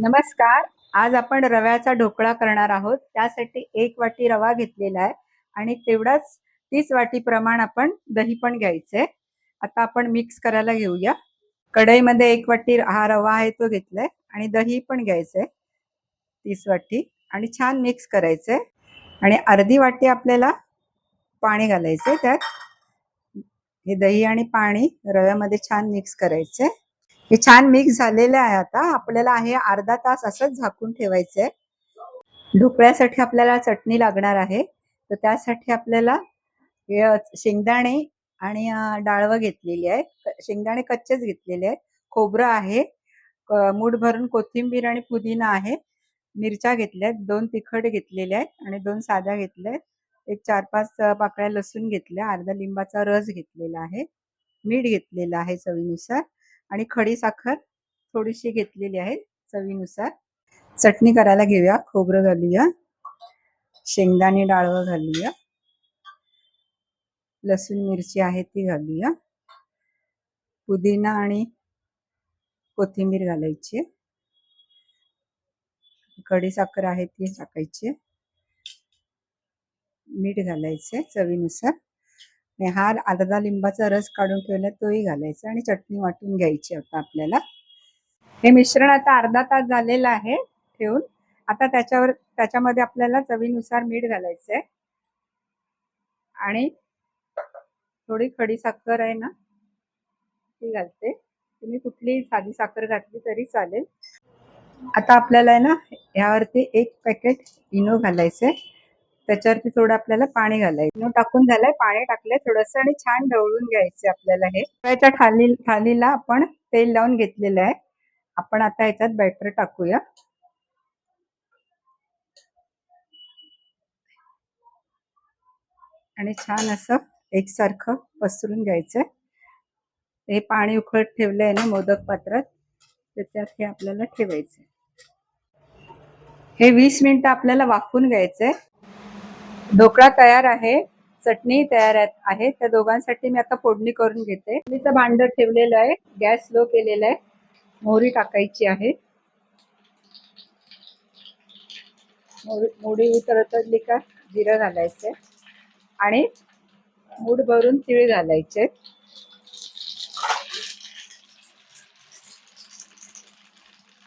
नमस्कार. आज आपण रव्याचा ढोकळा करणार आहोत. त्यासाठी 1 वाटी रवा घेतलेला आहे आणि तेवढाच 30 वाटी प्रमाण आपण दही पण घ्यायचंय. आता आपण मिक्स करायला घेऊया. कढईमध्ये 1 वाटी हा रवा आहे तो घेतलाय आणि दही पण घ्यायचंय 30 वाटी आणि छान मिक्स करायचंय आणि अर्धी वाटी आपल्याला पाणी घालायचंय त्यात. हे दही आणि पाणी रव्यामध्ये छान मिक्स करायचंय. हे छान मिक्स झालेलं आहे. आता आपल्याला हे अर्धा तास असंच झाकून ठेवायचंय. ढोकळ्यासाठी आपल्याला चटणी लागणार आहे, तर त्यासाठी आपल्याला शेंगदाणे आणि डाळवं घेतलेली आहे. शेंगदाणे कच्चेच घेतलेले आहेत. खोबरं आहे, मूठ भरून कोथिंबीर आणि पुदिना आहे. मिरच्या घेतल्यात, 2 तिखट घेतलेल्या आहेत आणि 2 साध्या घेतल्या आहेत. एक 4-5 पाकळ्या लसूण घेतल्या, अर्धा लिंबाचा रस घेतलेला आहे, मीठ घेतलेलं आहे चवीनुसार आणि खडी साखर थोडीशी घेतलेली आहे चवीनुसार. चटणी करायला घेऊया. खोबरं घालूया, शेंगदाणे डाळवं घालूया, लसूण मिरची आहे ती घालूया, पुदिना आणि कोथिंबीर घालायची, खडी साखर आहे ती टाकायची, मीठ घालायचे चवीनुसार आणि हा अर्धा लिंबाचा रस काढून ठेवला तोही घालायचा आणि चटणी वाटून घ्यायची. आता आपल्याला हे मिश्रण आता अर्धा तास झालेलं आहे ठेवून. आता त्याच्यामध्ये आपल्याला चवीनुसार मीठ घालायचंय आणि थोडी खडी साखर आहे ना ती घालते. तुम्ही कुठली साधी साखर घातली तरी चालेल. आता आपल्याला आहे ना यावरती 1 पॅकेट इनो घालायचंय. त्याच्यावरती थोडं आपल्याला पाणी घालायचं. इनो टाकून झालंय, पाणी टाकलंय थोडंसं आणि छान ढवळून घ्यायचं आपल्याला. हे त्याच्या थालीला आपण तेल लावून घेतलेलं आहे. आपण आता याच्यात बॅटर टाकूया. आणि छान असं एकसारखं पसरून घ्यायचंय. हे पाणी उकळत ठेवलंय ना मोदक पात्रात, त्याच्यात हे आपल्याला ठेवायचंय. हे 20 मिनिटं आपल्याला वाफवून घ्यायचंय. ढोकळा तयार आहे, चटणी तयार आहे. त्या दोघांसाठी मी आता फोडणी करून घेते. फोडणीचं भांड ठेवलेलं आहे, गॅस लो केलेला आहे. मोहरी टाकायची आहे. मोहरी उतरली का जिरं घालायचंय आणि मूठ भरून तीळ घालायचे.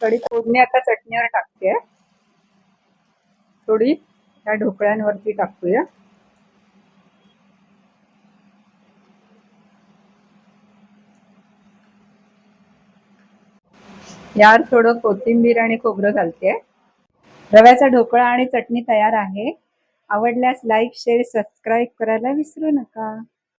कढी फोडणी आता चटणीवर टाकते. थोडी त्या ढोकळ्यांवरती टाकूया. यावर थोडं कोथिंबीर आणि खोबरं घालते. रव्याचा ढोकळा आणि चटणी तयार आहे. आवडल्यास लाईक, शेअर, सबस्क्राईब करायला विसरू नका.